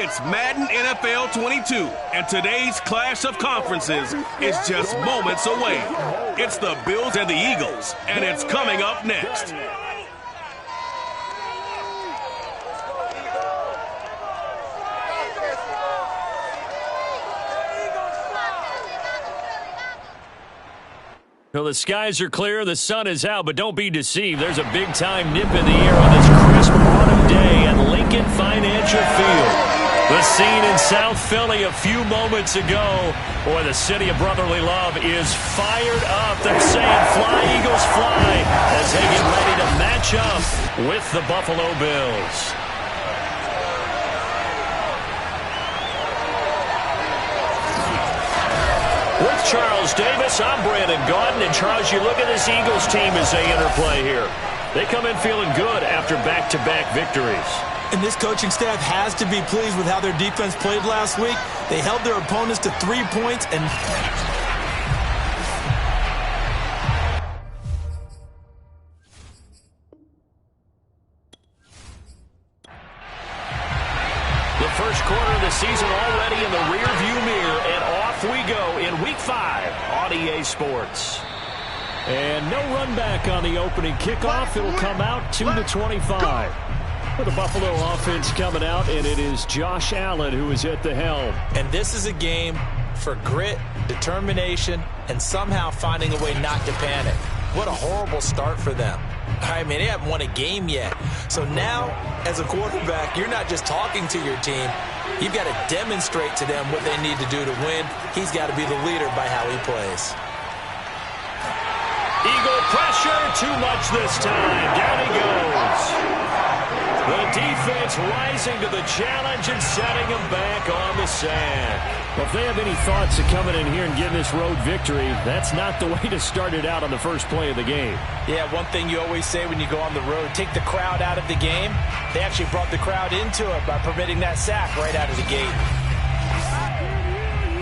It's Madden NFL 22, and today's clash of conferences is just moments away. It's the Bills and the Eagles, and it's coming up next. Well, the skies are clear, the sun is out, but don't be deceived. There's a big-time nip in the air on this crisp autumn day at Lincoln Financial Field. The scene in South Philly a few moments ago. Boy, the city of brotherly love is fired up. They're saying, "Fly, Eagles, fly," as they get ready to match up with the Buffalo Bills. With Charles Davis, I'm Brandon Gaudin. And Charles, you look at this Eagles team as they interplay here. They come in feeling good after back-to-back victories. And this coaching staff has to be pleased with how their defense played last week. They held their opponents to 3 points and... The first quarter of the season already in the rearview mirror, and off we go in Week 5 on EA Sports. And no run back on the opening kickoff. It'll come out 2-25. For the Buffalo offense coming out, and it is Josh Allen who is at the helm. And this is a game for grit, determination, and somehow finding a way not to panic. What a horrible start for them. I mean, they haven't won a game yet. So now, as a quarterback, you're not just talking to your team. You've got to demonstrate to them what they need to do to win. He's got to be the leader by how he plays. Eagle pressure, too much this time. Down he goes. The defense rising to the challenge and setting them back on the sack. Well, if they have any thoughts of coming in here and getting this road victory, that's not the way to start it out on the first play of the game. Yeah, one thing you always say when you go on the road, take the crowd out of the game. They actually brought the crowd into it by permitting that sack right out of the gate.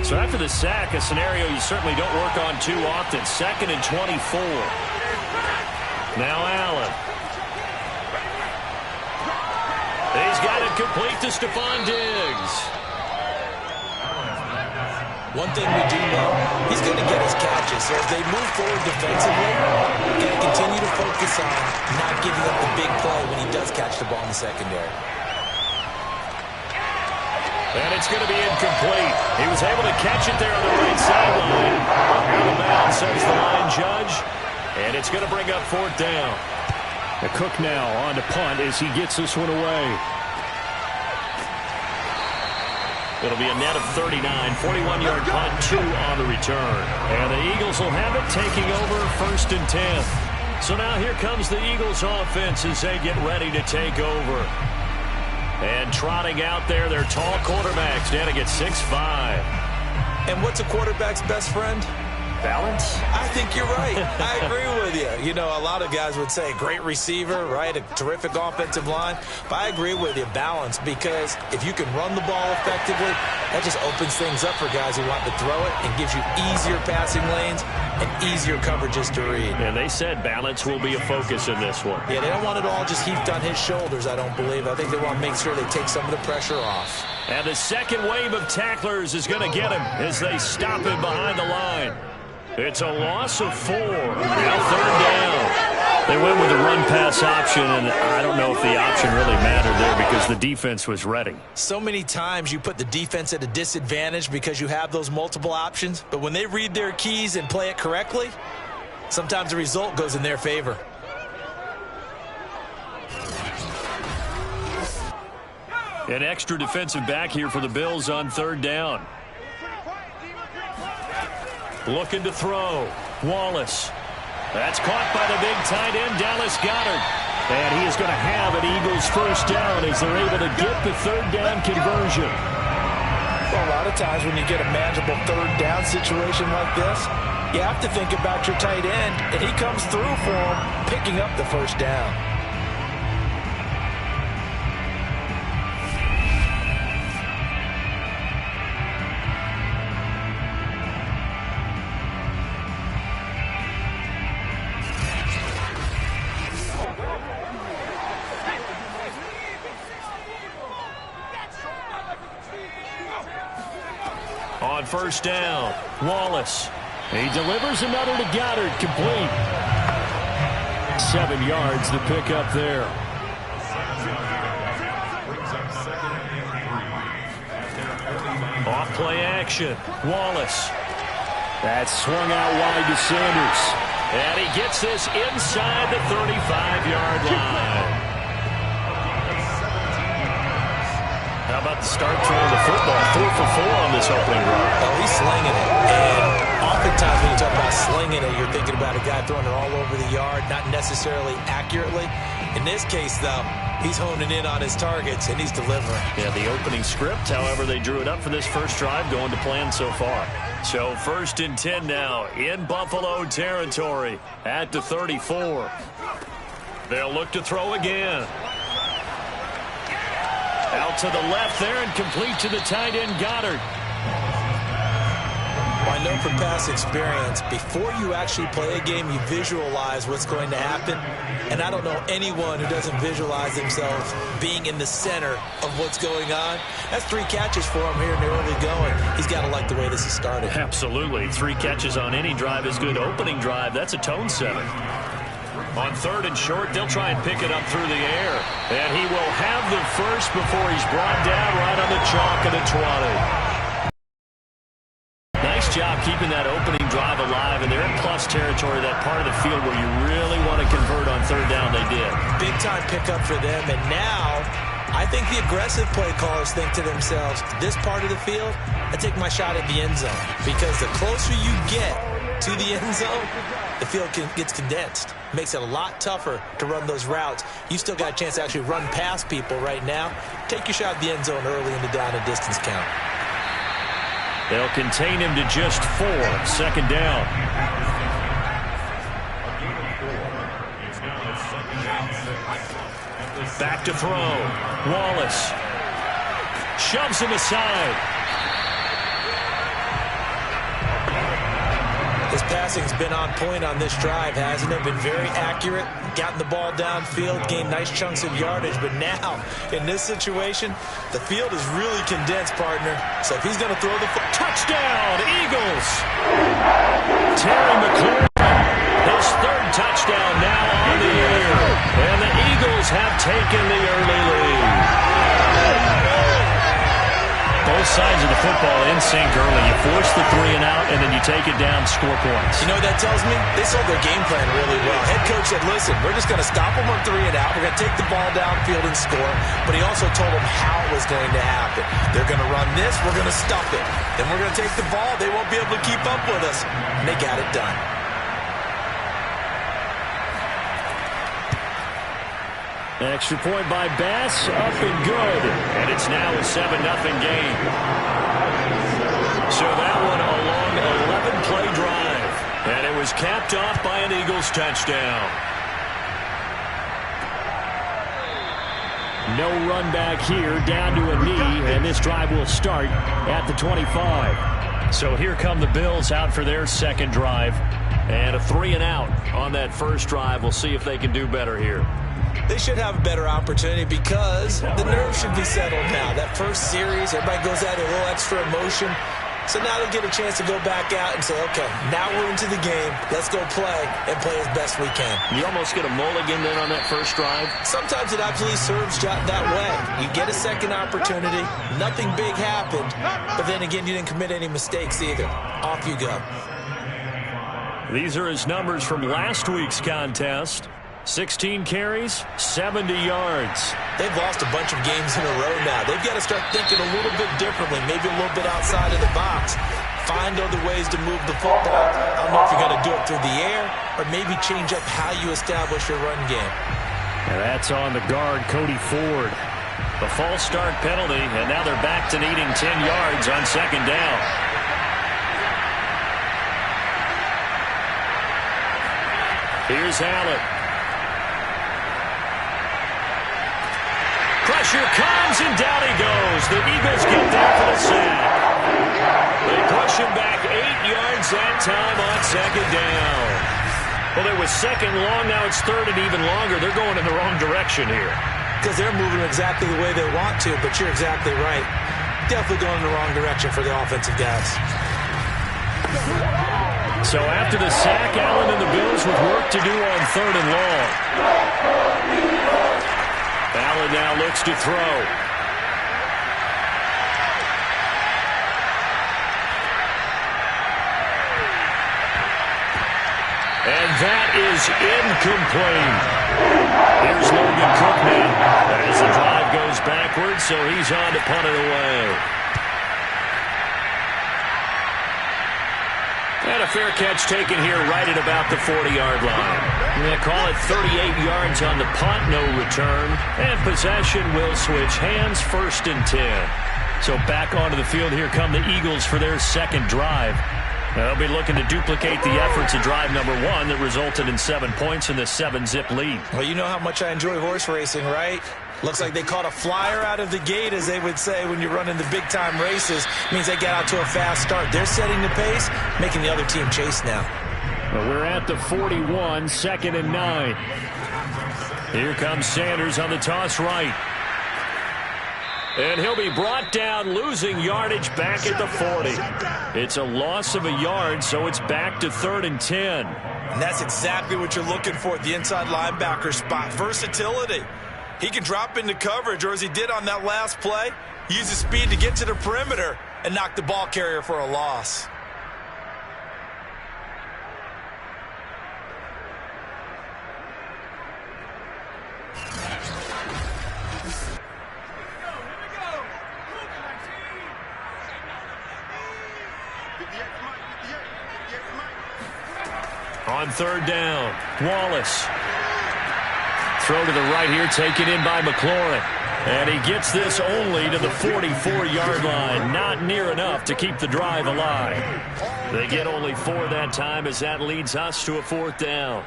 So after the sack, a scenario you certainly don't work on too often. 2nd and 24. Now Allen. He's got it complete to Stephon Diggs. One thing we do know, he's going to get his catches. So as they move forward defensively, we're going to continue to focus on not giving up the big play when he does catch the ball in the secondary. And it's going to be incomplete. He was able to catch it there on the right sideline. Out of bounds, says the line judge. And it's going to bring up 4th down. The Cook now on to punt as he gets this one away. It'll be a net of 39, 41-yard punt, 2 on the return. And the Eagles will have it, taking over 1st and 10. So now here comes the Eagles offense as they get ready to take over. And trotting out there, their tall quarterbacks, standing at 6'5". And what's a quarterback's best friend? Balance? I think you're right. I agree with you. You know, a lot of guys would say great receiver, right? A terrific offensive line. But I agree with you, balance, because if you can run the ball effectively, that just opens things up for guys who want to throw it and gives you easier passing lanes and easier coverages to read. And they said balance will be a focus in this one. Yeah, they don't want it all just heaped on his shoulders, I don't believe. I think they want to make sure they take some of the pressure off. And the second wave of tacklers is going to get him as they stop him behind the line. It's a loss of 4. Now 3rd down. They went with the run-pass option, and I don't know if the option really mattered there because the defense was ready. So many times you put the defense at a disadvantage because you have those multiple options, but when they read their keys and play it correctly, sometimes the result goes in their favor. An extra defensive back here for the Bills on 3rd down. Looking to throw. Wallace. That's caught by the big tight end, Dallas Goedert. And he is going to have an Eagles 1st down as they're able to get the 3rd down conversion. Well, a lot of times when you get a manageable 3rd down situation like this, you have to think about your tight end, and he comes through for him, picking up the 1st down. On first down, Wallace. He delivers another to Goddard, complete. 7 yards to pick up there. Off play action, Wallace. That's swung out wide to Sanders. And he gets this inside the 35-yard line. How about the start throwing the football? 4 for 4 on this opening run. Oh, he's slinging it. And oftentimes when you talk about slinging it, you're thinking about a guy throwing it all over the yard, not necessarily accurately. In this case, though, he's honing in on his targets, and he's delivering. Yeah, the opening script, however, they drew it up for this first drive, going to plan so far. So 1st and 10 now in Buffalo territory at the 34. They'll look to throw again. Out to the left there and complete to the tight end, Goddard. Well, I know from past experience, before you actually play a game, you visualize what's going to happen. And I don't know anyone who doesn't visualize themselves being in the center of what's going on. That's 3 catches for him here in the early going. He's got to like the way this has started. Absolutely. 3 catches on any drive is good. Opening drive, that's a tone setter. On 3rd and short, they'll try and pick it up through the air. And he will have the first before he's brought down right on the chalk of the 20. Nice job keeping that opening drive alive, and they're in plus territory, that part of the field where you really want to convert on 3rd down. They did. Big-time pickup for them, and now I think the aggressive play callers think to themselves, this part of the field, I take my shot at the end zone, because the closer you get to the end zone, the field gets condensed. Makes it a lot tougher to run those routes. You still got a chance to actually run past people right now. Take your shot at the end zone early in the down and distance count. They'll contain him to just 4. 2nd down. Back to throw. Wallace shoves him aside. His passing's been on point on this drive, hasn't it? Been very accurate, gotten the ball downfield, gained nice chunks of yardage. But now, in this situation, the field is really condensed, partner. So if he's going to throw the touchdown, Eagles! Terry McLaurin, his 3rd touchdown now on the air. And the Eagles have taken the early lead. Both sides of the football in sync early. You force the 3 and out, and then you take it down, score points. You know what that tells me? They sold their game plan really well. Head coach said, listen, we're just going to stop them on 3 and out. We're going to take the ball downfield and score. But he also told them how it was going to happen. They're going to run this. We're going to stuff it. Then we're going to take the ball. They won't be able to keep up with us. And they got it done. Extra point by Bass, up and good. And it's now a 7-0 game. So that one a long 11-play drive. And it was capped off by an Eagles touchdown. No run back here, down to a knee, and this drive will start at the 25. So here come the Bills out for their 2nd drive. And a 3 and out on that first drive. We'll see if they can do better here. They should have a better opportunity because the nerves should be settled now. That first series, everybody goes out a little extra emotion. So now they'll get a chance to go back out and say, okay, now we're into the game. Let's go play and play as best we can. You almost get a mulligan then on that first drive. Sometimes it absolutely serves that way. You get a second opportunity. Nothing big happened. But then again, you didn't commit any mistakes either. Off you go. These are his numbers from last week's contest. 16 carries, 70 yards. They've lost a bunch of games in a row now. They've got to start thinking a little bit differently, maybe a little bit outside of the box. Find other ways to move the football. I don't know if you're going to do it through the air or maybe change up how you establish your run game. And that's on the guard, Cody Ford. The false start penalty, and now they're back to needing 10 yards on 2nd down. Here's Allen. Pressure comes, and down he goes. The Eagles get there for the sack. They push him back 8 yards that time on 2nd down. Well, it was 2nd long, now it's 3rd and even longer. They're going in the wrong direction here. Because they're moving exactly the way they want to, but you're exactly right. Definitely going in the wrong direction for the offensive guys. So after the sack, Allen and the Bills with work to do on 3rd and long. Allen now looks to throw. And that is incomplete. Here's Logan Cook now as the drive goes backwards, so he's on to punt it away. And a fair catch taken here right at about the 40-yard line. They call it 38 yards on the punt, no return. And possession will switch hands, 1st and 10. So back onto the field, here come the Eagles for their second drive. They'll be looking to duplicate the efforts of drive number 1 that resulted in 7 points in the 7-zip lead. Well, you know how much I enjoy horse racing, right? Looks like they caught a flyer out of the gate, as they would say when you're running the big-time races. It means they get out to a fast start. They're setting the pace, making the other team chase now. Well, we're at the 41, 2nd and 9. Here comes Sanders on the toss right. And he'll be brought down, losing yardage back at the 40. It's a loss of a yard, so it's back to 3rd and 10. And that's exactly what you're looking for at the inside linebacker spot. Versatility. He can drop into coverage, or as he did on that last play, use his speed to get to the perimeter and knock the ball carrier for a loss. On 3rd down, Wallace. Throw to the right here, taken in by McLaurin. And he gets this only to the 44-yard line. Not near enough to keep the drive alive. They get only 4 that time, as that leads us to a 4th down.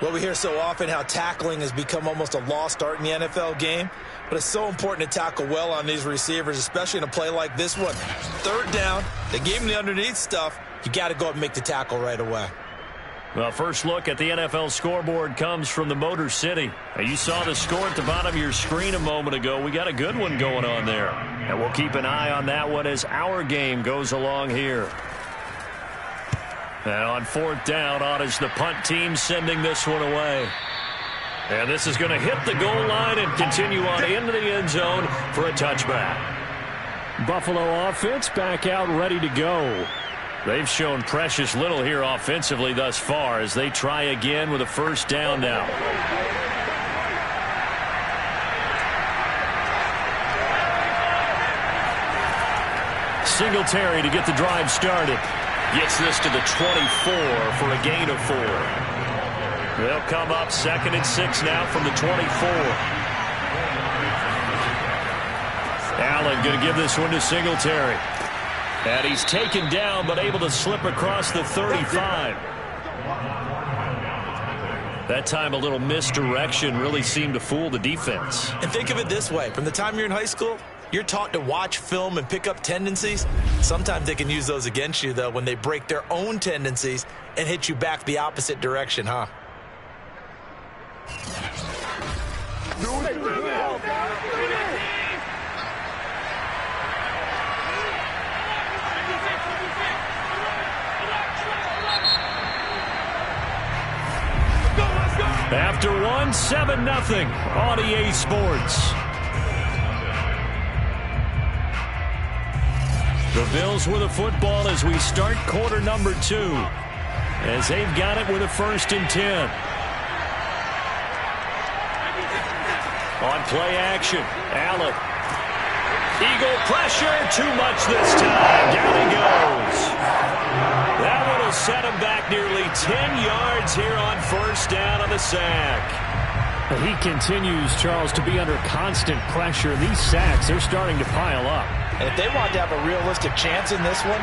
Well, we hear so often how tackling has become almost a lost art in the NFL game. But it's so important to tackle well on these receivers, especially in a play like this one. 3rd down, they gave him the underneath stuff. You got to go up and make the tackle right away. Well, first look at the NFL scoreboard comes from the Motor City. You saw the score at the bottom of your screen a moment ago. We got a good one going on there. And we'll keep an eye on that one as our game goes along here. And on 4th down, on is the punt team sending this one away. And this is going to hit the goal line and continue on into the end zone for a touchback. Buffalo offense back out ready to go. They've shown precious little here offensively thus far as they try again with a 1st down now. Singletary to get the drive started. Gets this to the 24 for a gain of 4. They'll come up 2nd and 6 now from the 24. Allen going to give this one to Singletary. And he's taken down, but able to slip across the 35. That time a little misdirection really seemed to fool the defense. And think of it this way. From the time you're in high school, you're taught to watch film and pick up tendencies. Sometimes they can use those against you, though, when they break their own tendencies and hit you back the opposite direction, huh? After 1, 7-0 on EA Sports. The Bills with a football as we start quarter number 2. As they've got it with a 1st and 10. On play action, Allen. Eagle pressure, too much this time. Down he goes. That one will set him back nearly 10 yards here on 1st down on the sack. He continues, Charles, to be under constant pressure. These sacks, they're starting to pile up. And if they want to have a realistic chance in this one,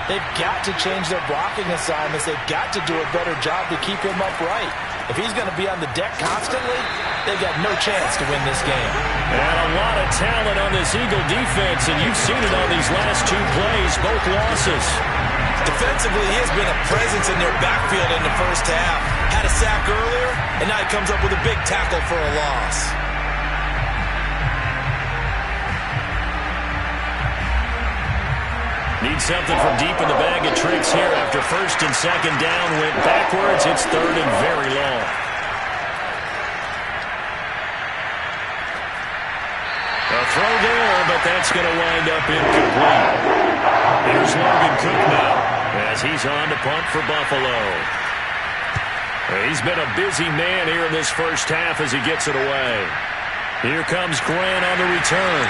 they've got to change their blocking assignments. They've got to do a better job to keep him upright. If he's going to be on the deck constantly, they've got no chance to win this game. And a lot of talent on this Eagle defense, and you've seen it on these last 2 plays, both losses. Defensively, he has been a presence in their backfield in the 1st half. Had a sack earlier, and now he comes up with a big tackle for a loss. Needs something from deep in the bag of tricks here after first and second down went backwards. It's third and very long. A throw there, but that's going to wind up incomplete. Here's Logan Cook now as he's on to punt for Buffalo. He's been a busy man here in this first half as he gets it away. Here comes Grant on the return.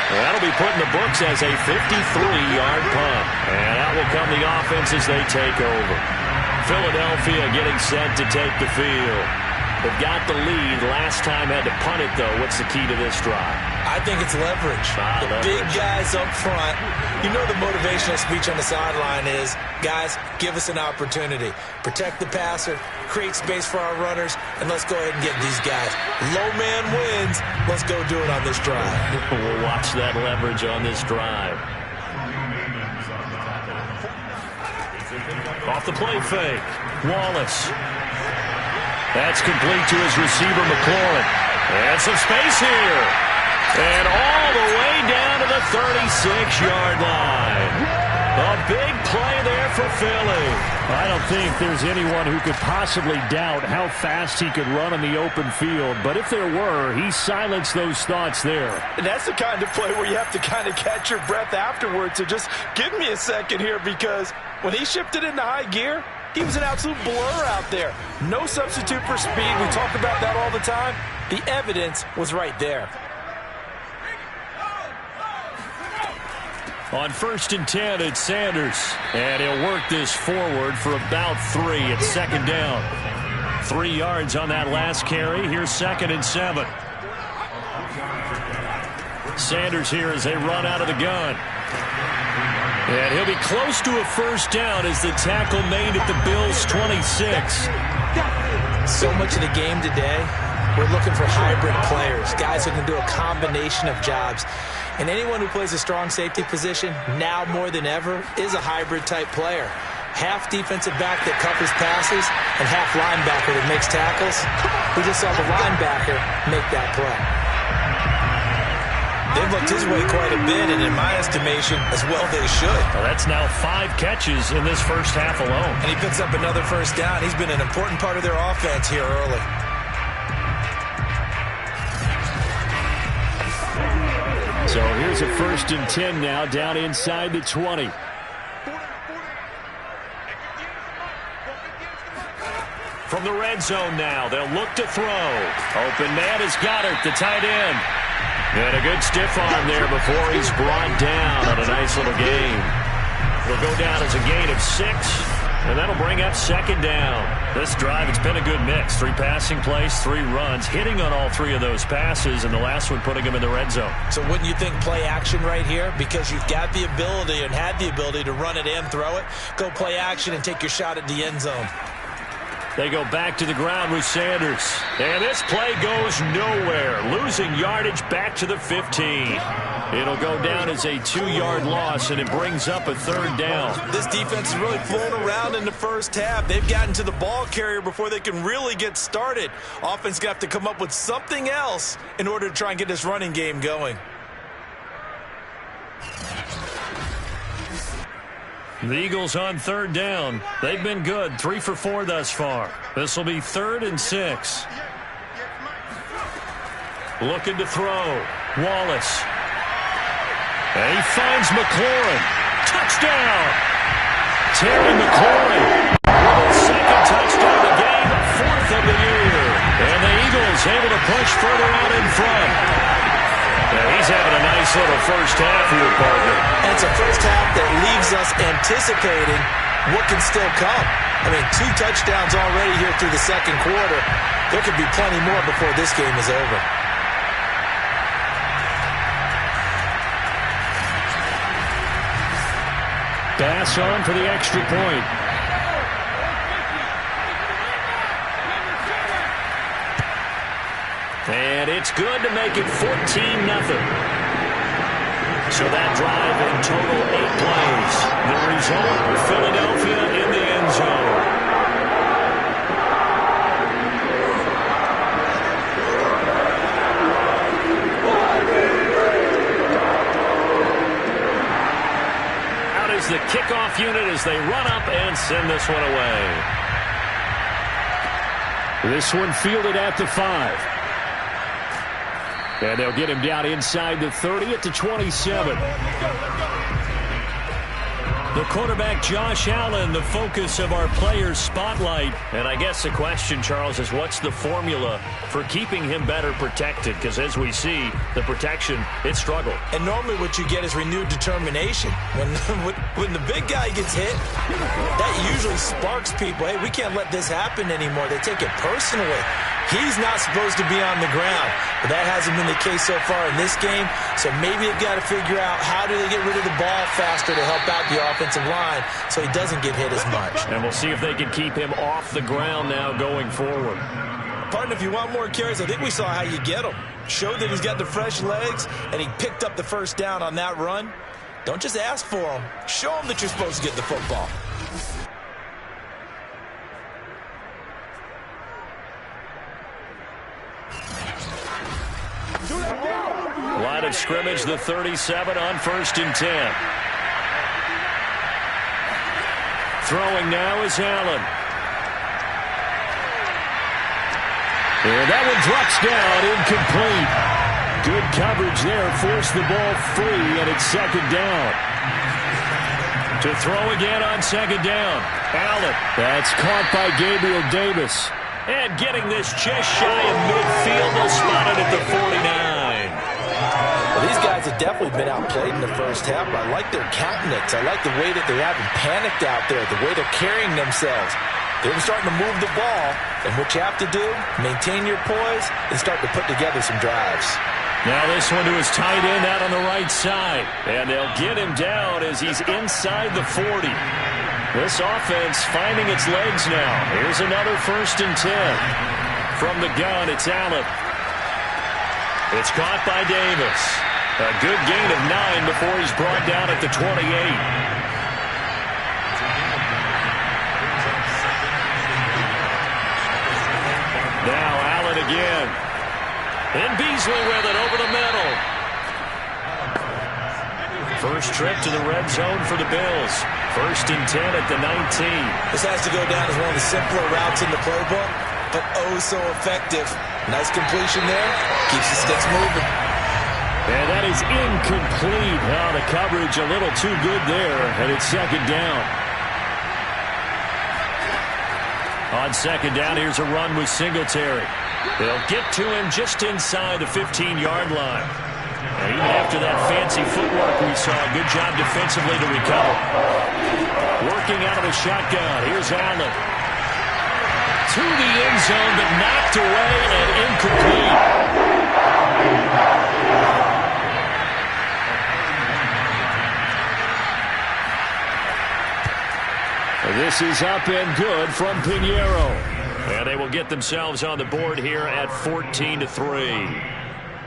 That'll be put in the books as a 53-yard punt. And that will come the offense as they take over. Philadelphia getting set to take the field. They've got the lead. Last time had to punt it, though. What's the key to this drive? I think it's leverage. The big guys up front. You know the motivational speech on the sideline is, guys, give us an opportunity. Protect the passer, create space for our runners, and let's go ahead and get these guys. Low man wins. Let's go do it on this drive. We'll watch that leverage on this drive. Off the play fake. Wallace. That's complete to his receiver, McLaurin. And some space here. And all the way down to the 36-yard line. A big play there for Philly. I don't think there's anyone who could possibly doubt how fast he could run on the open field. But if there were, he silenced those thoughts there. And that's the kind of play where you have to kind of catch your breath afterwards. So just give me a second here, because when he shifted into high gear, he was an absolute blur out there. No substitute for speed. We talk about that all the time. The evidence was right there. On 1st and 10, it's Sanders. And he'll work this forward for about 3 at second down. 3 yards on that last carry. Here's 2nd and 7. Sanders here as they run out of the gun. And he'll be close to a first down as the tackle made at the Bills' 26. So much of the game today, we're looking for hybrid players, guys who can do a combination of jobs. And anyone who plays a strong safety position, now more than ever, is a hybrid-type player. Half defensive back that covers passes and half linebacker that makes tackles. We just saw the linebacker make that play. They've looked his way quite a bit, and in my estimation, as well they should. Well, that's now 5 catches in this first half alone. And he picks up another first down. He's been an important part of their offense here early. So here's a 1st and 10 now, down inside the 20. From the red zone now, they'll look to throw. Open man is Goddard, the tight end. And a good stiff arm there before he's brought down on a nice little gain. It'll go down as a gain of 6, and that'll bring up 2nd down. This drive, it's been a good mix. 3 passing plays, 3 runs, hitting on all 3 of those passes, and the last one putting him in the red zone. So wouldn't you think play action right here? Because you've got the ability and had the ability to run it and throw it. Go play action and take your shot at the end zone. They go back to the ground with Sanders. And this play goes nowhere. Losing yardage back to the 15. It'll go down as a 2-yard loss, and it brings up a 3rd down. This defense is really flown around in the first half. They've gotten to the ball carrier before they can really get started. Offense got to come up with something else in order to try and get this running game going. The Eagles on 3rd down. They've been good, 3 for 4 thus far. This will be 3rd and 6. Looking to throw. Wallace. And he finds McLaurin. Touchdown! Terry McLaurin with his 2nd touchdown of the game, 4th of the year. And the Eagles able to push further out in front. And he's having a nice little first half here, partner. And it's a first half that leaves us anticipating what can still come. I mean, 2 touchdowns already here through the 2nd quarter. There could be plenty more before this game is over. Bass on for the extra point. And it's good to make it 14-0. So that drive in total 8 plays. The result, Philadelphia in the end zone. half unit as they run up and send this one away. This one fielded at the 5. And they'll get him down inside the 30 at the 27. The quarterback, Josh Allen, the focus of our players' spotlight. And I guess the question, Charles, is what's the formula for keeping him better protected? Because as we see, the protection, it struggled. And normally what you get is renewed determination. When the big guy gets hit, that usually sparks people. Hey, we can't let this happen anymore. They take it personally. He's not supposed to be on the ground, but that hasn't been the case so far in this game. So maybe they've got to figure out how do they get rid of the ball faster to help out the offensive line so he doesn't get hit as much. And we'll see if they can keep him off the ground now going forward. Partner, if you want more carries, I think we saw how you get him. Showed that he's got the fresh legs, and he picked up the first down on that run. Don't just ask for him. Show him that you're supposed to get the football. Line of scrimmage, the 37 on 1st and 10. Throwing now is Allen. And that one drops down, incomplete. Good coverage there, forced the ball free, and it's 2nd down. To throw again on 2nd down. Allen. That's caught by Gabriel Davis. And getting this just shy of midfield, they'll spot it at the 49. Well, these guys have definitely been outplayed in the first half. I like their countenance. I like the way that they haven't panicked out there, the way they're carrying themselves. They're starting to move the ball, and what you have to do, maintain your poise and start to put together some drives. Now this one to his tight end out on the right side. And they'll get him down as he's inside the 40. This offense finding its legs now. Here's another 1st and 10. From the gun, it's Allen. It's caught by Davis. A good gain of 9 before he's brought down at the 28. Now Allen again. And Beasley with it over the middle. First trip to the red zone for the Bills. 1st and 10 at the 19. This has to go down as one of the simpler routes in the playbook, but oh so effective. Nice completion there. Keeps the sticks moving. And that is incomplete. Oh, the coverage a little too good there, and it's 2nd down. On 2nd down, here's a run with Singletary. They'll get to him just inside the 15-yard line. And even after that fancy footwork we saw, good job defensively to recover. Working out of the shotgun, here's Allen. To the end zone, but knocked away and incomplete. This is up and good from Pinheiro. And they will get themselves on the board here at 14-3.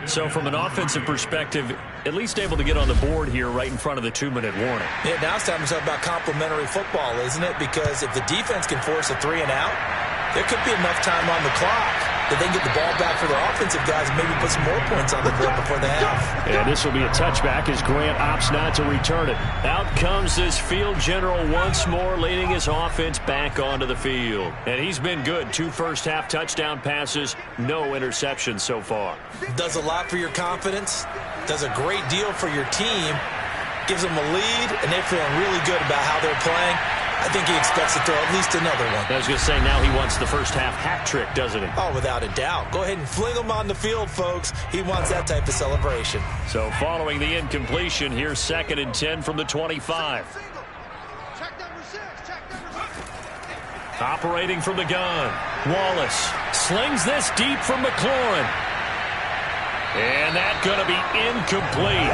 So from an offensive perspective, at least able to get on the board here right in front of the 2-minute warning. Yeah, now it's time to talk about complementary football, isn't it? Because if the defense can force a 3 and out, there could be enough time on the clock that they can get the ball back for their offensive guys and maybe put some more points on the board before the half. And this will be a touchback as Grant opts not to return it. Out comes this field general once more, leading his offense back onto the field. And he's been good. 2 first-half touchdown passes, no interceptions so far. Does a lot for your confidence, does a great deal for your team, gives them a lead, and they're feeling really good about how they're playing. I think he expects to throw at least another one. I was going to say, now he wants the first-half hat trick, doesn't he? Oh, without a doubt. Go ahead and fling him on the field, folks. He wants that type of celebration. So following the incompletion, here's 2nd and 10 from the 25. Operating from the gun, Wallace slings this deep from McLaurin. And that's going to be incomplete.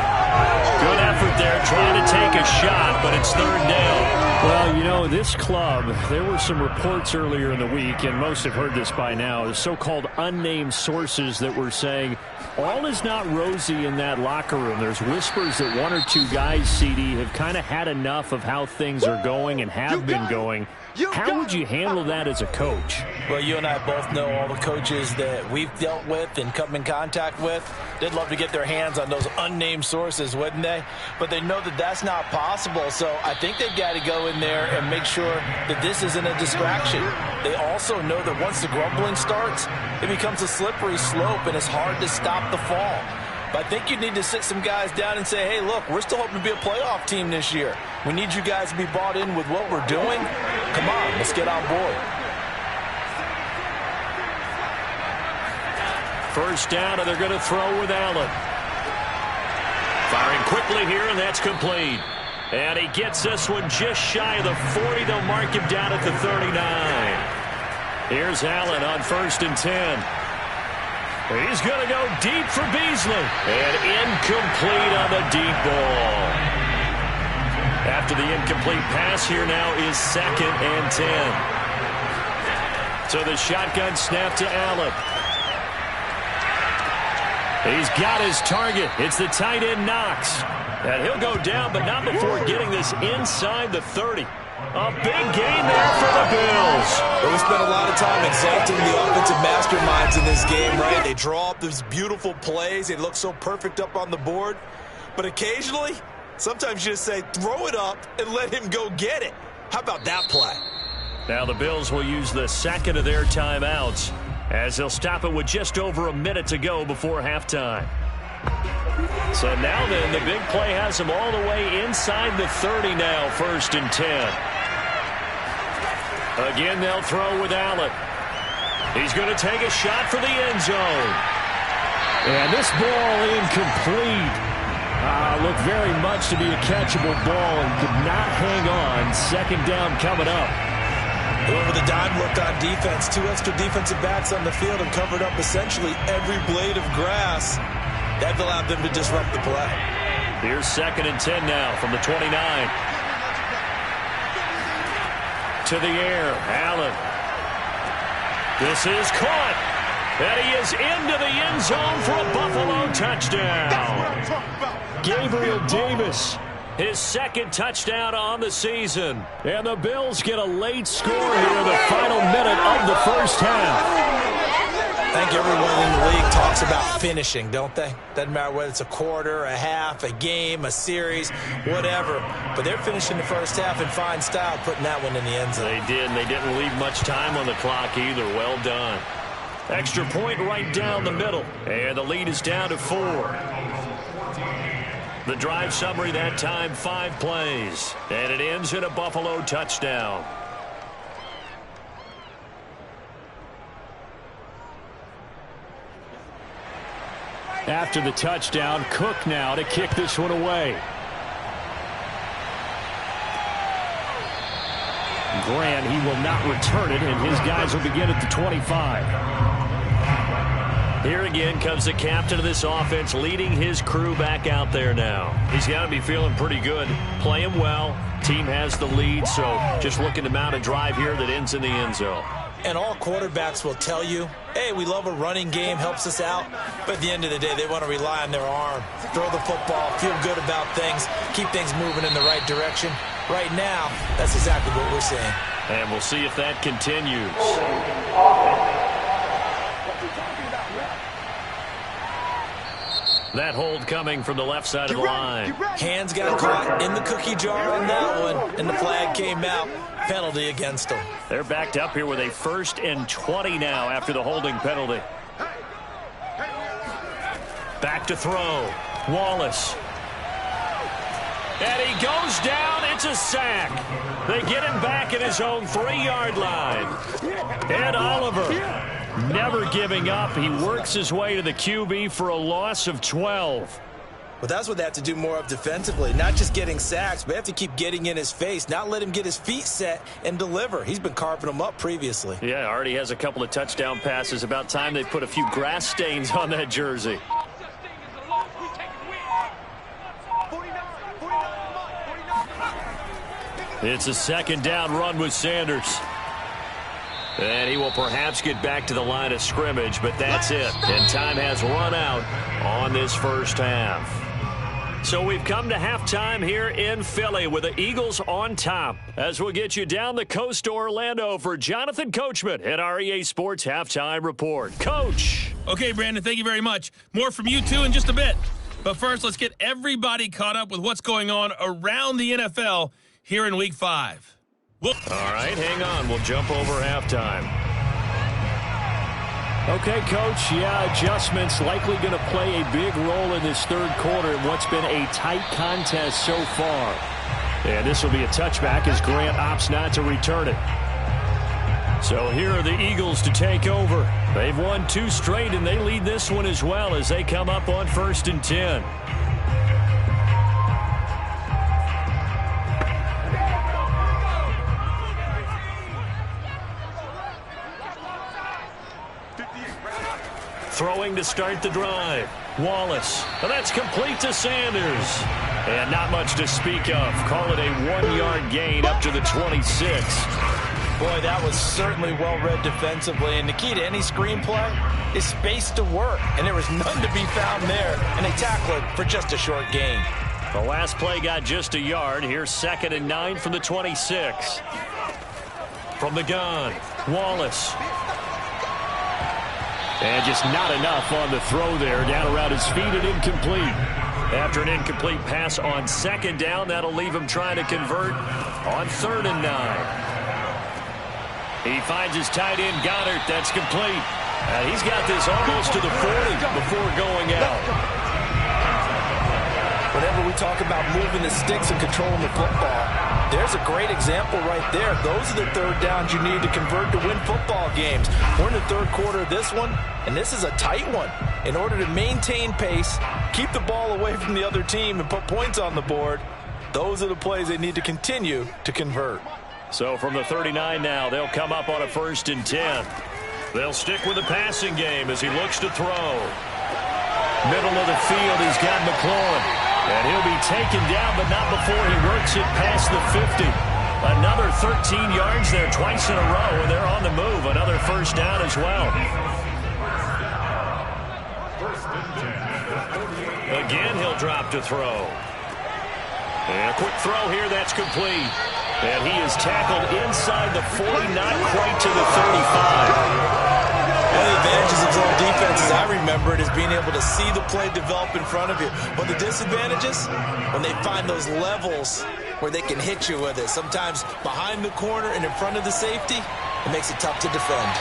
Good effort there trying to take a shot, but it's 3rd down. Well, you know, this club, there were some reports earlier in the week, and most have heard this by now, the so-called unnamed sources that were saying All is not rosy in that locker room. There's whispers that one or two guys, CD, have kind of had enough of how things are going and have been going. How would you handle that as a coach? Well, you and I both know all the coaches that we've dealt with and come in contact with. They'd love to get their hands on those unnamed sources, wouldn't they? But they know that that's not possible. So I think they've got to go in there and make sure that this isn't a distraction. They also know that once the grumbling starts, it becomes a slippery slope and it's hard to stop the fall. But I think you need to sit some guys down and say, hey, look, we're still hoping to be a playoff team this year. We need you guys to be bought in with what we're doing. Come on, let's get on board. First down, and they're going to throw with Allen. Firing quickly here, and that's complete. And he gets this one just shy of the 40. They'll mark him down at the 39. Here's Allen on 1st and 10. He's going to go deep for Beasley. And incomplete on the deep ball. After the incomplete pass, here now is 2nd and 10. So the shotgun snap to Allen. He's got his target. It's the tight end Knox. And he'll go down, but not before getting this inside the 30. A big gain there for the Bills. Well, we spent a lot of time exalting the offensive masterminds in this game, right? They draw up these beautiful plays. They look so perfect up on the board. But occasionally, sometimes you just say, throw it up and let him go get it. How about that play? Now the Bills will use the second of their timeouts as they'll stop it with just over a minute to go before halftime. So now then, the big play has them all the way inside the 30 now, 1st and 10. Again, they'll throw with Allen. He's going to take a shot for the end zone. And this ball incomplete. Looked very much to be a catchable ball and could not hang on. 2nd down coming up. Over the dime look on defense. 2 extra defensive backs on the field and covered up essentially every blade of grass. That allowed them to disrupt the play. Here's 2nd and 10 now from the 29. To the air, Allen. This is caught. And he is into the end zone for a Buffalo touchdown. Gabriel Davis, his 2nd touchdown on the season. And the Bills get a late score here in the final minute of the first half. I think everyone in the league talks about finishing, don't they? Doesn't matter whether it's a quarter, a half, a game, a series, whatever. But they're finishing the first half in fine style, putting that one in the end zone. They did, and they didn't leave much time on the clock either. Well done. Extra point right down the middle. And the lead is down to 4. The drive summary that time, 5 plays. And it ends in a Buffalo touchdown. After the touchdown, Cook now to kick this one away. Grant, he will not return it, and his guys will begin at the 25. Here again comes the captain of this offense, leading his crew back out there now. He's got to be feeling pretty good, playing well. Team has the lead, so just looking to mount a drive here that ends in the end zone. And all quarterbacks will tell you, hey, we love a running game, helps us out. But at the end of the day, they want to rely on their arm, throw the football, feel good about things, keep things moving in the right direction. Right now, that's exactly what we're seeing. And we'll see if that continues. That hold coming from the left side of the line. Hands got caught in the cookie jar on that one, and the flag came out. Penalty against them. They're backed up here with a 1st and 20 now after the holding penalty. Back to throw. Wallace. And he goes down. It's a sack. They get him back at his own 3-yard line. And Oliver, never giving up. He works his way to the QB for a loss of 12. Well, that's what they have to do more of defensively. Not just getting sacks, but they have to keep getting in his face. Not let him get his feet set and deliver. He's been carving them up previously. Yeah, already has a couple of touchdown passes. About time they put a few grass stains on that jersey. It's a 2nd down run with Sanders. And he will perhaps get back to the line of scrimmage, but that's it. And time has run out on this first half. So we've come to halftime here in Philly with the Eagles on top. As we'll get you down the coast to Orlando for Jonathan Coachman at our EA Sports Halftime Report. Coach. Okay, Brandon, thank you very much. More from you two in just a bit. But first, let's get everybody caught up with what's going on around the NFL here in Week 5. All right, hang on. We'll jump over halftime. Okay, Coach, adjustments likely going to play a big role in this third quarter in what's been a tight contest so far. And this will be a touchback as Grant opts not to return it. So here are the Eagles to take over. They've won 2 straight, and they lead this one as well as they come up on 1st and 10. Throwing to start the drive. Wallace. And that's complete to Sanders. And not much to speak of. Call it a 1-yard gain up to the 26. Boy, that was certainly well-read defensively. And the key to any screenplay is space to work. And there was none to be found there. And they tackle it for just a short gain. The last play got just a yard. Here's 2nd and 9 from the 26. From the gun, Wallace. And just not enough on the throw there. Down around his feet and incomplete. After an incomplete pass on 2nd down, that'll leave him trying to convert on 3rd and 9. He finds his tight end, Goddard. That's complete. And he's got this almost to the 40 before going out. Whenever we talk about moving the sticks and controlling the football, there's a great example right there. Those are the 3rd downs you need to convert to win football games. We're in the 3rd quarter of this one, and this is a tight one. In order to maintain pace, keep the ball away from the other team, and put points on the board, those are the plays they need to continue to convert. So from the 39 now, they'll come up on a 1st and 10. They'll stick with the passing game as he looks to throw. Middle of the field, he's got McLaurin. And he'll be taken down, but not before he works it past the 50. Another 13 yards there twice in a row, and they're on the move. Another 1st down as well. Again, he'll drop to throw. And a quick throw here, that's complete. And he is tackled inside the 40, not quite to the 35. One of the advantages of zone defense, as I remember it, is being able to see the play develop in front of you. But the disadvantages, when they find those levels where they can hit you with it, sometimes behind the corner and in front of the safety, it makes it tough to defend.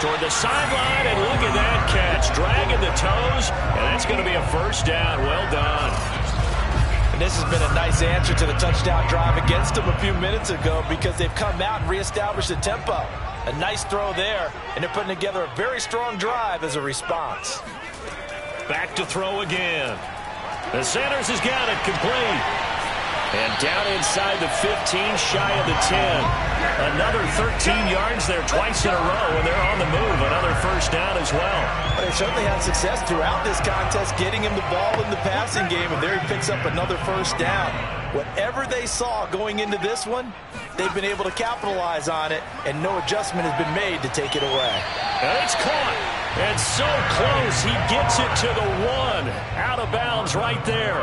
Toward the sideline, and look at that catch. Dragging the toes, and that's going to be a 1st down. Well done. And this has been a nice answer to the touchdown drive against them a few minutes ago because they've come out and reestablished the tempo. A nice throw there, and they're putting together a very strong drive as a response. Back to throw again. The Sanders has got it complete. And down inside the 15, shy of the 10. Another 13 yards there twice in a row, and they're on the move. Another 1st down as well. But they certainly had success throughout this contest, getting him the ball in the passing game, and there he picks up another 1st down. Whatever they saw going into this one, they've been able to capitalize on it, and no adjustment has been made to take it away. And it's caught. And so close, he gets it to the 1. Out of bounds right there.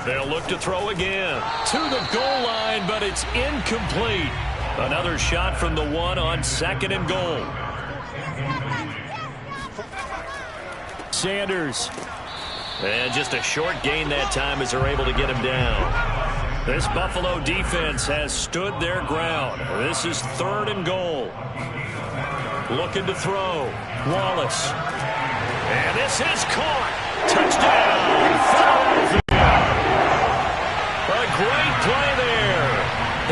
They'll look to throw again. To the goal line, but it's incomplete. Another shot from the 1 on 2nd and goal. Sanders. And just a short gain that time as they're able to get him down. This Buffalo defense has stood their ground. This is 3rd and goal. Looking to throw. Wallace. And this is caught. Touchdown. Philadelphia. A great play there.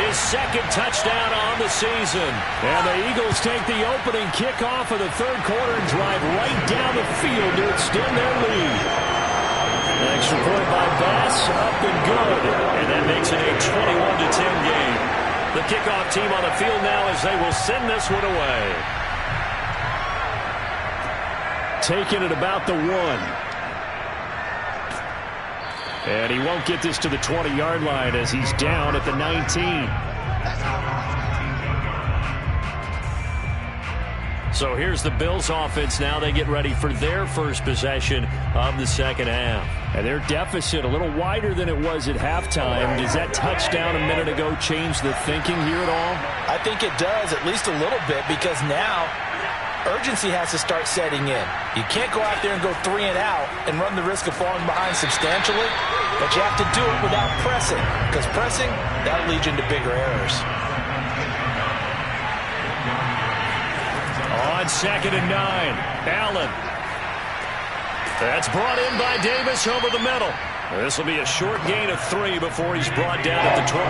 His 2nd touchdown on the season. And the Eagles take the opening kickoff of the 3rd quarter and drive right down the field to extend their lead. Extra point by Bass, up and good. And that makes it a 21-10 game. The kickoff team on the field now as they will send this one away. Taking it about the 1. And he won't get this to the 20-yard line as he's down at the 19. So here's the Bills offense now. They get ready for their first possession of the second half. And their deficit a little wider than it was at halftime. Does that touchdown a minute ago change the thinking here at all? I think it does, at least a little bit, because now urgency has to start setting in. You can't go out there and go 3 and out and run the risk of falling behind substantially, but you have to do it without pressing, because pressing, that'll lead you into bigger errors. On 2nd and 9, Allen. That's brought in by Davis over the middle. This will be a short gain of 3 before he's brought down at the 22.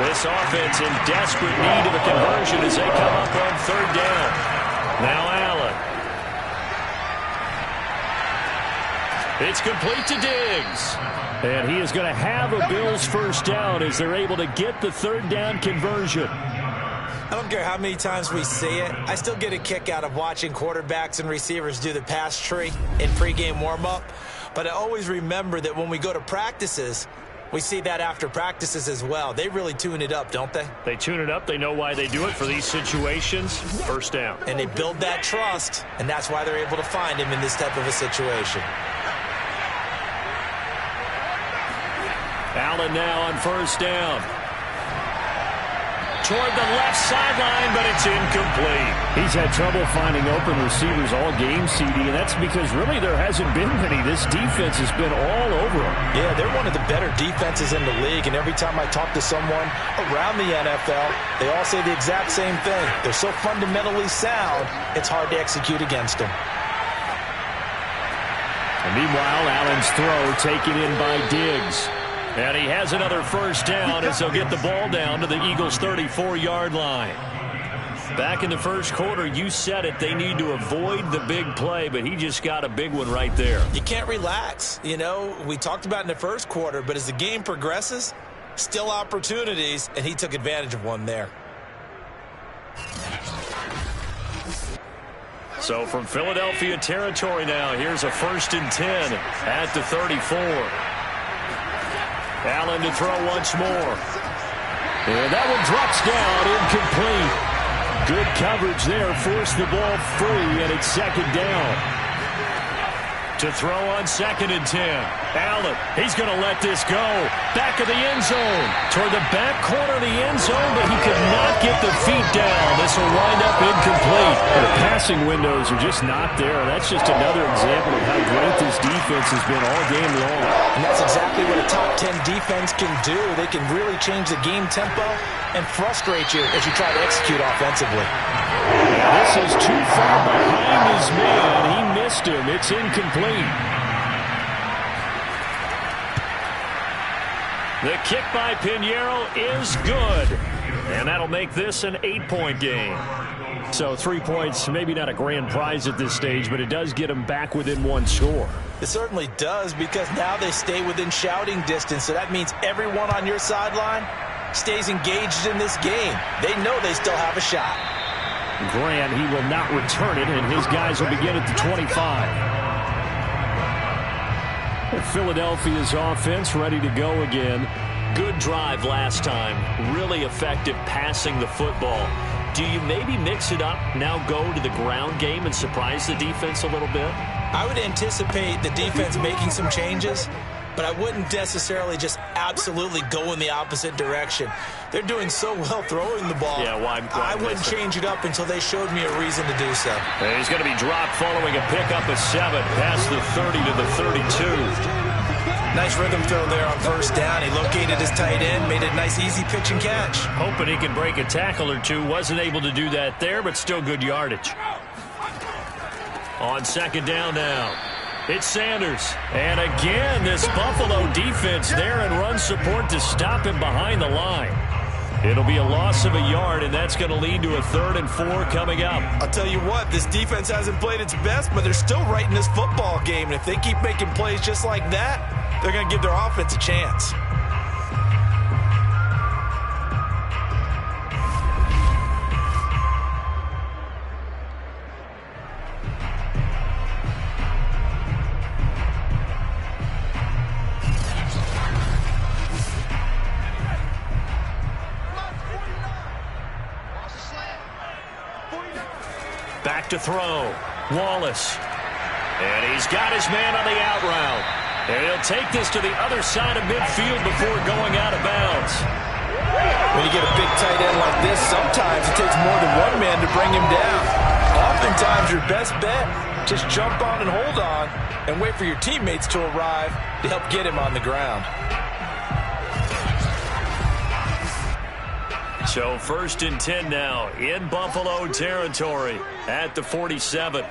This offense in desperate need of a conversion as they come up on 3rd down. Now Allen. It's complete to Diggs. And he is going to have a Bills first down as they're able to get the 3rd down conversion. I don't care how many times we see it. I still get a kick out of watching quarterbacks and receivers do the pass tree in pregame warm-up. But I always remember that when we go to practices, we see that after practices as well. They really tune it up, don't they? They tune it up. They know why they do it for these situations. First down. And they build that trust, and that's why they're able to find him in this type of a situation. Allen now on 1st down. Toward the left sideline, but it's incomplete. He's had trouble finding open receivers all game, CD, and that's because really there hasn't been many. This defense has been all over them. Yeah, they're one of the better defenses in the league, and every time I talk to someone around the NFL, they all say the exact same thing. They're so fundamentally sound, it's hard to execute against them. And meanwhile, Allen's throw taken in by Diggs. And he has another first down as they'll get the ball down to the Eagles' 34-yard line. Back in the first quarter, you said it, they need to avoid the big play, but he just got a big one right there. You can't relax. You know, we talked about in the first quarter, but as the game progresses, still opportunities, and he took advantage of one there. So from Philadelphia territory now, here's a 1st and 10 at the 34. Allen to throw once more. And that one drops down, incomplete. Good coverage there, forced the ball free, and it's 2nd down. To throw on 2nd and 10. Allen, he's going to let this go. Back of the end zone. Toward the back corner of the end zone, but he could not get the feet down. This will wind up incomplete. The passing windows are just not there. That's just another example of how great this defense has been all game long. And that's exactly what a top 10 defense can do. They can really change the game tempo and frustrate you as you try to execute offensively. This is too far behind his man. He missed him. It's incomplete. The kick by Pinheiro is good. And that'll make this an 8-point game. So 3 points, maybe not a grand prize at this stage, but it does get them back within 1 score. It certainly does, because now they stay within shouting distance. So that means everyone on your sideline stays engaged in this game. They know they still have a shot. Grant, he will not return it, and his guys will begin at the 25. Philadelphia's offense ready to go again. Good drive last time. Really effective passing the football. Do you maybe mix it up, now go to the ground game and surprise the defense a little bit? I would anticipate the defense making some changes, but I wouldn't necessarily just absolutely go in the opposite direction. They're doing so well throwing the ball. Yeah, why I wouldn't change it up until they showed me a reason to do so. And he's going to be dropped following a pickup of 7 past the 30 to the 32. Nice rhythm throw there on 1st down. He located his tight end, made a nice easy pitch and catch. Hoping he can break a tackle or two. Wasn't able to do that there, but still good yardage. On 2nd down now. It's Sanders. And again, this Buffalo defense there and run support to stop him behind the line. It'll be a loss of a yard, and that's going to lead to a 3rd and 4 coming up. I'll tell you what, this defense hasn't played its best, but they're still right in this football game. And if they keep making plays just like that, they're going to give their offense a chance. Back to throw. Wallace. And he's got his man on the out route. And he'll take this to the other side of midfield before going out of bounds. When you get a big tight end like this, sometimes it takes more than one man to bring him down. Oftentimes, your best bet, just jump on and hold on and wait for your teammates to arrive to help get him on the ground. So 1st and 10 now in Buffalo territory at the 47.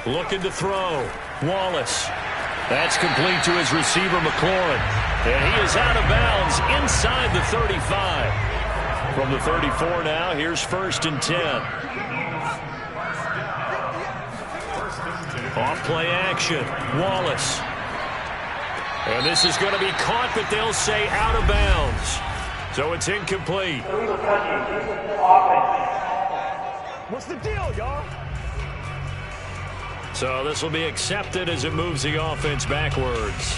Looking to throw. Wallace. That's complete to his receiver, McLaurin. And he is out of bounds inside the 35. From the 34 now, here's 1st and 10. Off play action. Wallace. And this is going to be caught, but they'll say out of bounds. So it's incomplete. What's the deal, y'all? So this will be accepted as it moves the offense backwards.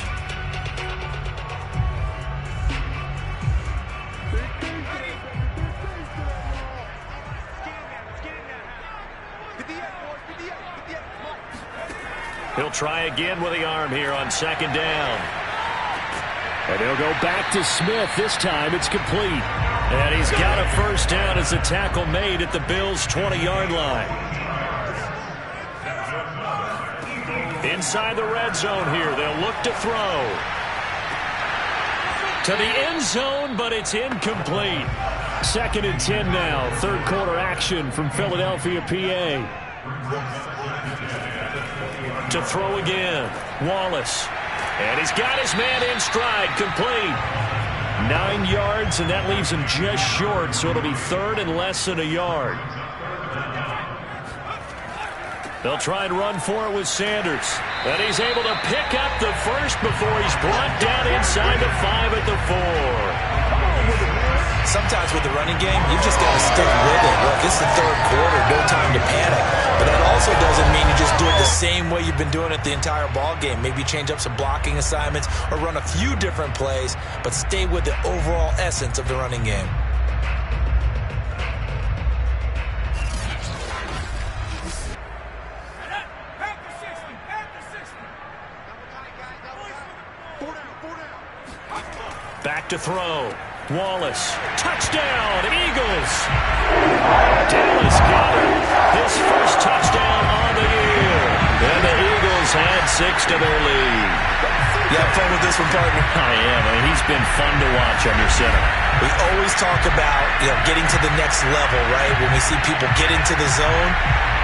He'll try again with the arm here on 2nd down. And he'll go back to Smith. This time it's complete. And he's got a 1st down as the tackle made at the Bills' 20-yard line. Inside the red zone here, they'll look to throw. To the end zone, but it's incomplete. 2nd and 10 now. 3rd quarter action from Philadelphia, PA. To throw again. Wallace. And he's got his man in stride. Complete. 9 yards, and that leaves him just short, so it'll be 3rd and less than a yard. They'll try and run for it with Sanders. And he's able to pick up the 1st before he's brought down inside the 5 at the 4. Sometimes with the running game, you've just got to stick with it. Look, it's the 3rd quarter, no time to panic. But that also doesn't mean you just do it the same way you've been doing it the entire ball game. Maybe change up some blocking assignments or run a few different plays, but stay with the overall essence of the running game. Back to throw. Wallace. Touchdown, Eagles. Dallas got it. His 1st touchdown on the year. And the Eagles add 6 to their lead. You have fun with this one, partner? I am. I mean, he's been fun to watch under center. We always talk about, getting to the next level, right? When we see people get into the zone,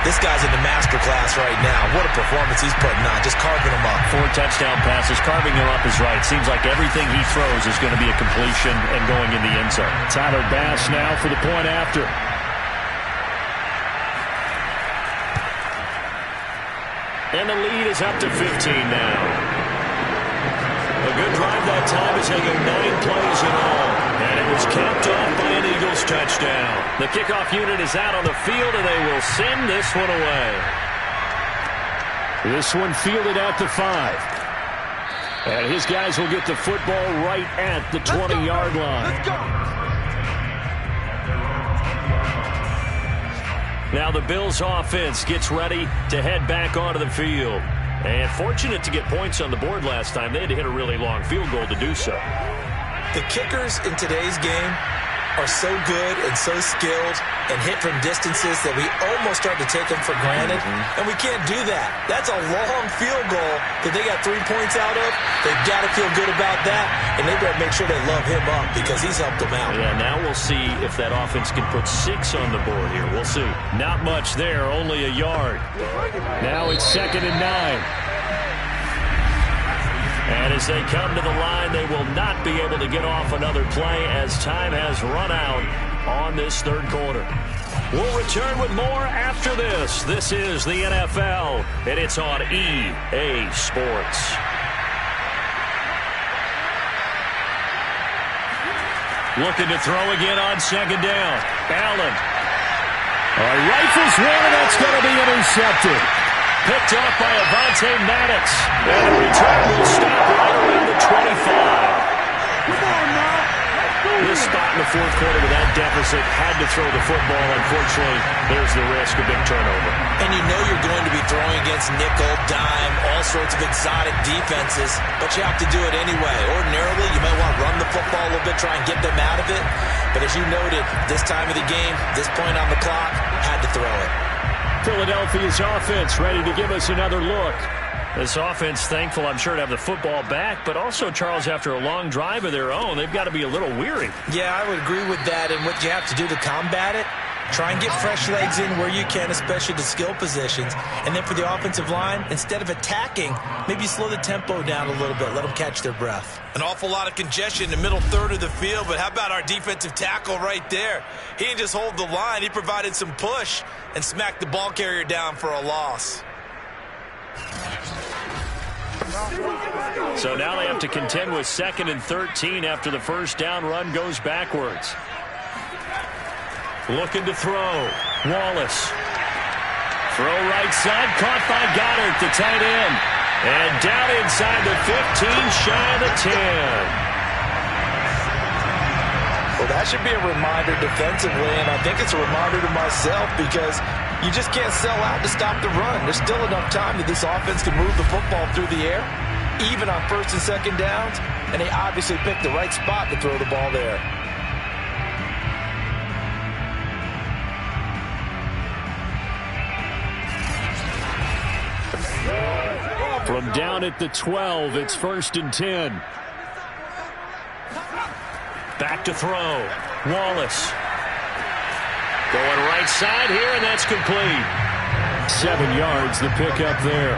this guy's in the master class right now. What a performance he's putting on, just carving them up. 4 touchdown passes, carving them up is right. Seems like everything he throws is going to be a completion and going in the end zone. Tyler Bass now for the point after. And the lead is up to 15 now. A good drive that time as they go 9 plays in all. And it was capped off by an Eagles touchdown. The kickoff unit is out on the field, and they will send this one away. This one fielded at the 5. And his guys will get the football right at the 20-yard line. Let's go. Now the Bills offense gets ready to head back onto the field. And fortunate to get points on the board last time. They had to hit a really long field goal to do so. The kickers in today's game are so good and so skilled and hit from distances that we almost start to take them for granted, and we can't do that. That's a long field goal that they got 3 points out of. They've got to feel good about that, and they better make sure they love him up because he's helped them out. Yeah, now we'll see if that offense can put 6 on the board here. We'll see. Not much there, only a yard. Now it's 2nd and 9. And as they come to the line, they will not be able to get off another play as time has run out on this 3rd quarter. We'll return with more after this. This is the NFL, and it's on EA Sports. Looking to throw again on 2nd down. Allen. Rifles one, and that's going to be intercepted. Picked off by Avonte Maddox. And the return will stop right around the 25. This spot got in the fourth quarter with that deficit, had to throw the football. Unfortunately, there's the risk of big turnover. And you know you're going to be throwing against nickel, dime, all sorts of exotic defenses, but you have to do it anyway. Ordinarily, you might want to run the football a little bit, try and get them out of it. But as you noted, this time of the game, this point on the clock, had to throw it. Philadelphia's offense ready to give us another look. This offense thankful, I'm sure, to have the football back, but also, Charles, after a long drive of their own, they've got to be a little weary. Yeah, I would agree with that, and what you have to do to combat it, try and get fresh legs in where you can, especially the skill positions. And then for the offensive line, instead of attacking, maybe slow the tempo down a little bit, let them catch their breath. An awful lot of congestion in the middle third of the field, but how about our defensive tackle right there? He didn't just hold the line, he provided some push and smacked the ball carrier down for a loss. So now they have to contend with 2nd and 13 after the first down run goes backwards. Looking to throw. Wallace. Throw right side, caught by Goddard, the tight end. And down inside the 15, shy of the 10. Well, that should be a reminder defensively, and I think it's a reminder to myself because you just can't sell out to stop the run. There's still enough time that this offense can move the football through the air, even on 1st and 2nd downs, and they obviously picked the right spot to throw the ball there. From down at the 12, it's 1st and 10. Back to throw. Wallace. Going right side here, and that's complete. 7 yards, the pickup there.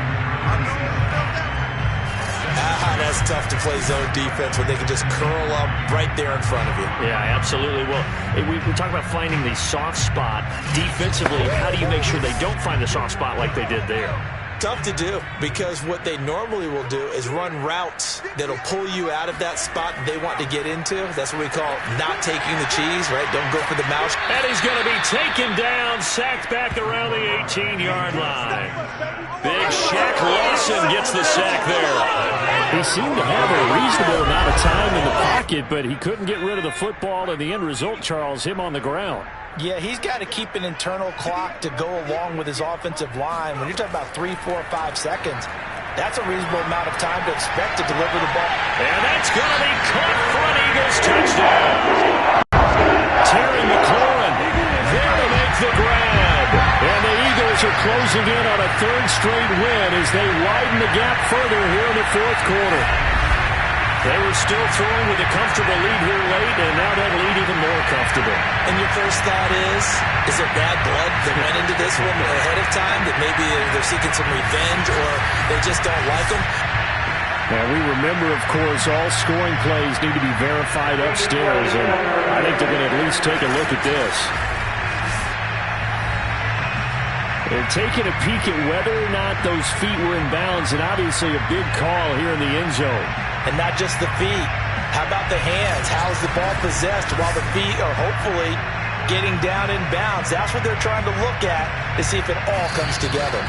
That's tough to play zone defense when they can just curl up right there in front of you. Yeah, absolutely. Well, we talk about finding the soft spot. Defensively, how do you make sure they don't find the soft spot like they did there? Tough to do because what they normally will do is run routes that'll pull you out of that spot they want to get into. That's what we call not taking the cheese, right? Don't go for the mouse. And he's going to be taken down, sacked back around the 18-yard line. Big Shaq Lawson gets the sack there. He seemed to have a reasonable amount of time in the pocket, but he couldn't get rid of the football, and the end result, Charles, him on the ground. Yeah, he's got to keep an internal clock to go along with his offensive line. When you're talking about 3, 4, 5 seconds, that's a reasonable amount of time to expect to deliver the ball. And that's going to be caught for an Eagles touchdown. Terry McLaurin there to make the grab. And the Eagles are closing in on a 3rd straight win as they widen the gap further here in the 4th quarter. They were still throwing with a comfortable lead here late, and now that lead even more comfortable. And your first thought is there bad blood that went into this one ahead of time, that maybe they're seeking some revenge or they just don't like them? Now, we remember, of course, all scoring plays need to be verified upstairs, and I think they're going to at least take a look at this. They're taking a peek at whether or not those feet were in bounds, and obviously a big call here in the end zone. And not just the feet. How about the hands? How is the ball possessed while the feet are hopefully getting down in bounds? That's what they're trying to look at to see if it all comes together.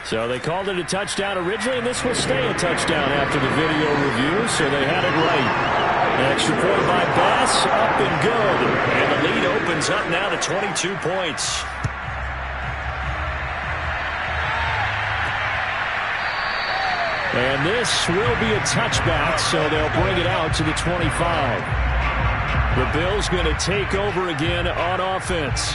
So they called it a touchdown originally, and this will stay a touchdown after the video review, so they had it right. Extra point by Bass, up and good. And the lead opens up now to 22 points. And this will be a touchback, so they'll bring it out to the 25. The Bills going to take over again on offense.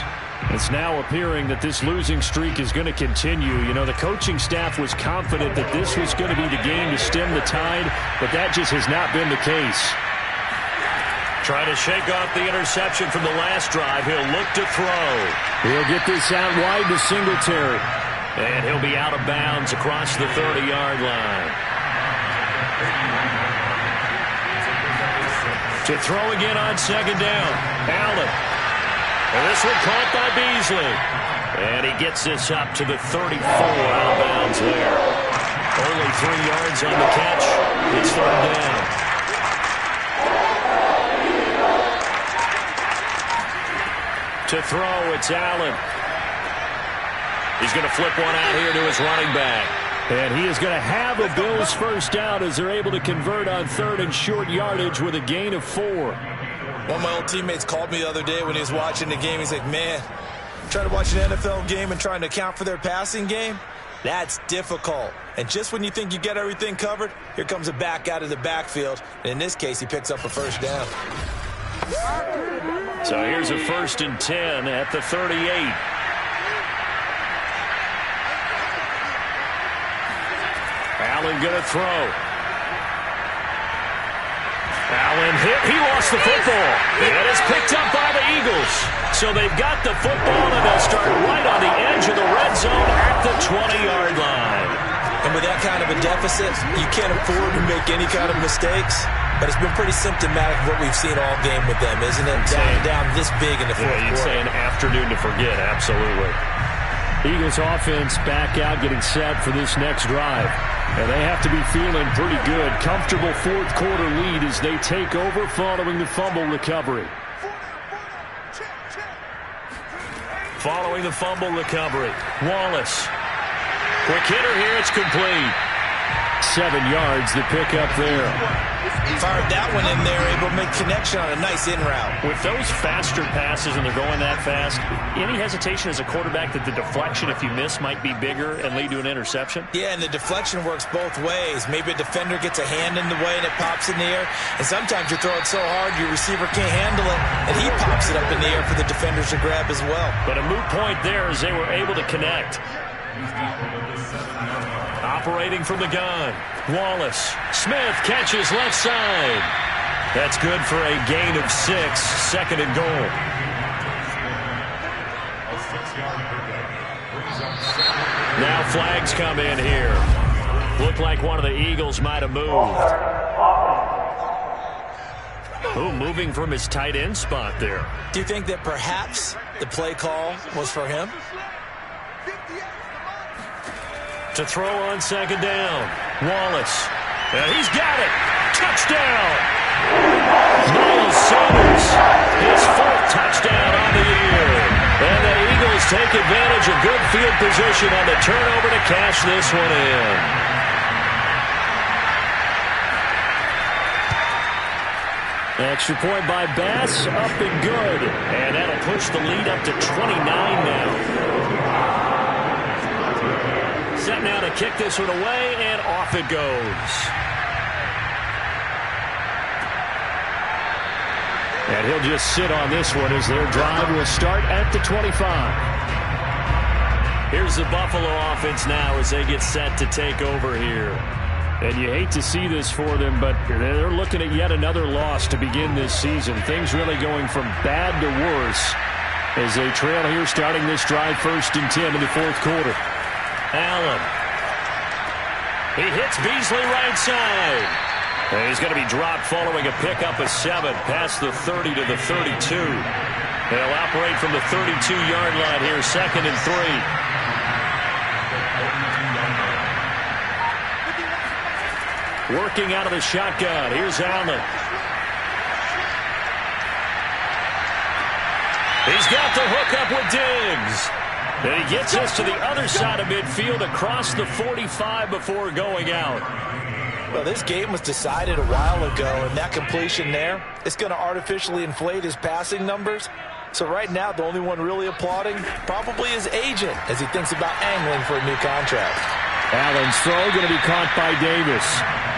It's now appearing that this losing streak is going to continue. You know, the coaching staff was confident that this was going to be the game to stem the tide, but that just has not been the case. Trying to shake off the interception from the last drive. He'll look to throw. He'll get this out wide to Singletary. And he'll be out of bounds across the 30-yard line. To throw again on 2nd down. Allen. And this one caught by Beasley. And he gets this up to the 34 out of bounds there. Only 3 yards on the catch. It's 3rd down. To throw, it's Allen. He's going to flip one out here to his running back. And he is going to have a Bills first down as they're able to convert on 3rd and short yardage with a gain of 4. One of my old teammates called me the other day when he was watching the game. He's like, man, trying to watch an NFL game and trying to account for their passing game, that's difficult. And just when you think you get everything covered, here comes a back out of the backfield. And in this case, he picks up a first down. So here's a 1st and 10 at the 38. Allen going to throw. Allen hit. He lost the football. And it's picked up by the Eagles. So they've got the football, and they'll start right on the edge of the red zone at the 20-yard line. And with that kind of a deficit, you can't afford to make any kind of mistakes. But it's been pretty symptomatic of what we've seen all game with them, isn't it? Down this big in the fourth quarter. You'd say an afternoon to forget, absolutely. Eagles offense back out, getting set for this next drive. And they have to be feeling pretty good. Comfortable fourth quarter lead as they take over following the fumble recovery. Following the fumble recovery, Wallace. Quick hitter here, it's complete. 7 yards, the pickup there. Fired that one in there, able to make connection on a nice in route. With those faster passes and they're going that fast, any hesitation as a quarterback that the deflection, if you miss, might be bigger and lead to an interception? Yeah, and the deflection works both ways. Maybe a defender gets a hand in the way and it pops in the air. And sometimes you throw it so hard your receiver can't handle it, and he pops it up in the air for the defenders to grab as well. But a moot point there as they were able to connect. Operating from the gun, Wallace. Smith catches left side. That's good for a gain of 6, 2nd and goal. Now flags come in here. Looked like one of the Eagles might have moved. Oh, moving from his tight end spot there. Do you think that perhaps the play call was for him? To throw on 2nd down. Wallace. And he's got it. Touchdown. Miles Sanders. His 4th touchdown on the year. And the Eagles take advantage of good field position on the turnover to cash this one in. Extra point by Bass. Up and good. And that'll push the lead up to 29 now. Set now to kick this one away, and off it goes. And he'll just sit on this one as their drive will start at the 25. Here's the Buffalo offense now as they get set to take over here. And you hate to see this for them, but they're looking at yet another loss to begin this season. Things really going from bad to worse as they trail here starting this drive 1st and 10 in the fourth quarter. Allen. He hits Beasley right side. And he's going to be dropped following a pickup of 7 past the 30 to the 32. They'll operate from the 32-yard line here, 2nd and 3. Working out of the shotgun. Here's Allen. He's got the hook up with Diggs. And he gets us to the other side of midfield across the 45 before going out. Well, this game was decided a while ago, and that completion there, it's going to artificially inflate his passing numbers. So right now, the only one really applauding probably his agent as he thinks about angling for a new contract. Allen's throw going to be caught by Davis.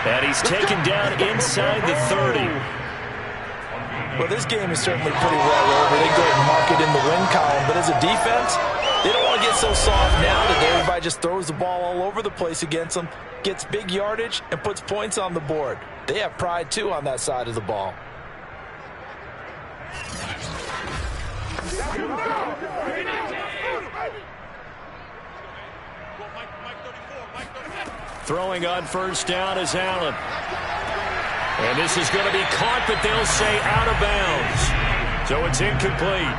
And he's taken down inside the 30. Well, this game is certainly pretty well over. They go ahead and mark it in the win column. But as a defense, they don't want to get so soft now that everybody just throws the ball all over the place against them, gets big yardage, and puts points on the board. They have pride, too, on that side of the ball. Throwing on 1st down is Allen. And this is going to be caught, but they'll say out of bounds. So it's incomplete.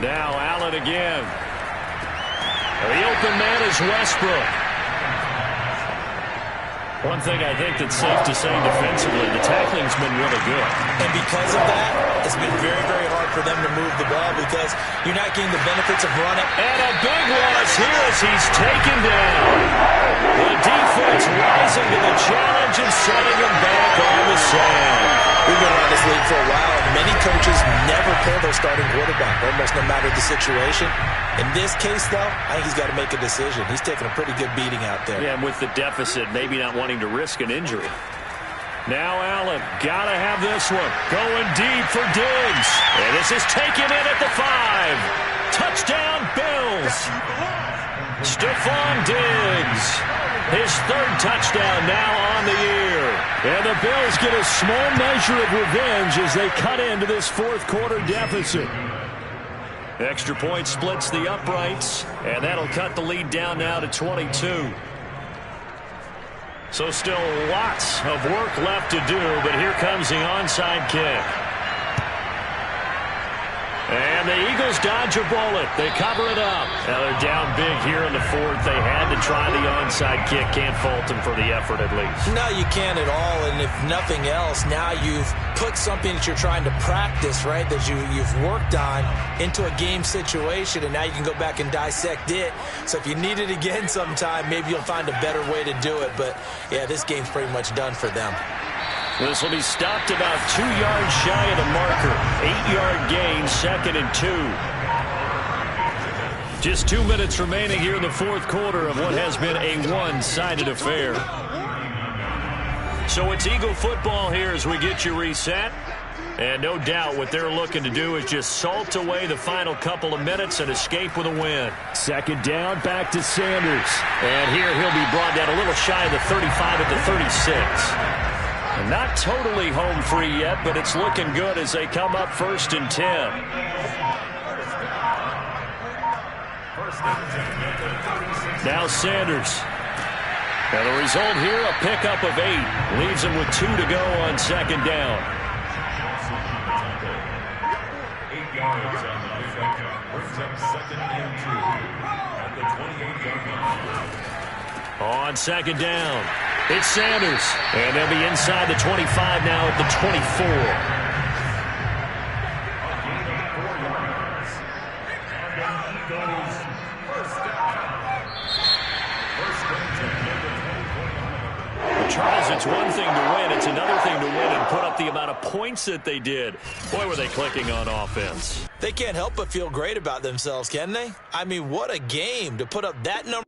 Now Allen again. The open man is Westbrook. One thing I think that's safe to say defensively, the tackling's been really good. And because of that, it's been very, very hard hard for them to move the ball because you're not getting the benefits of running. And a big loss here as he's taken down. The defense rising to the challenge and setting him back on the sand. We've been around this league for a while, and many coaches never pull their starting quarterback, almost no matter the situation. In this case, though, I think he's got to make a decision. He's taking a pretty good beating out there. Yeah, and with the deficit, maybe not wanting to risk an injury. Now Allen, gotta have this one. Going deep for Diggs. And this is taken in at the 5. Touchdown, Bills. Stephon Diggs. His 3rd touchdown now on the year. And the Bills get a small measure of revenge as they cut into this 4th quarter deficit. Extra point splits the uprights, and that'll cut the lead down now to 22. So still lots of work left to do, but here comes the onside kick. And the Eagles dodge a bullet. They cover it up. Now they're down big here in the 4th. They had to try the onside kick. Can't fault them for the effort at least. No, you can't at all. And if nothing else, now you've put something that you're trying to practice, right, that you've worked on into a game situation, and now you can go back and dissect it. So if you need it again sometime, maybe you'll find a better way to do it. But, yeah, this game's pretty much done for them. This will be stopped about 2 yards shy of the marker. 8-yard gain, 2nd and 2. Just 2 minutes remaining here in the 4th quarter of what has been a one-sided affair. So it's Eagle football here as we get you reset. And no doubt what they're looking to do is just salt away the final couple of minutes and escape with a win. 2nd down, back to Sanders. And here he'll be brought down a little shy of the 35 at the 36. Not totally home free yet, but it's looking good as they come up 1st and 10. Now Sanders. And the result here, a pickup of 8. Leaves him with 2 to go on 2nd down. 8 yards on the pickup. Brings up 2nd and 2 at the 28-yard line. On 2nd down, it's Sanders. And they'll be inside the 25 now at the 24. Charles, it's one thing to win. It's another thing to win and put up the amount of points that they did. Boy, were they clicking on offense. They can't help but feel great about themselves, can they? I mean, what a game to put up that number.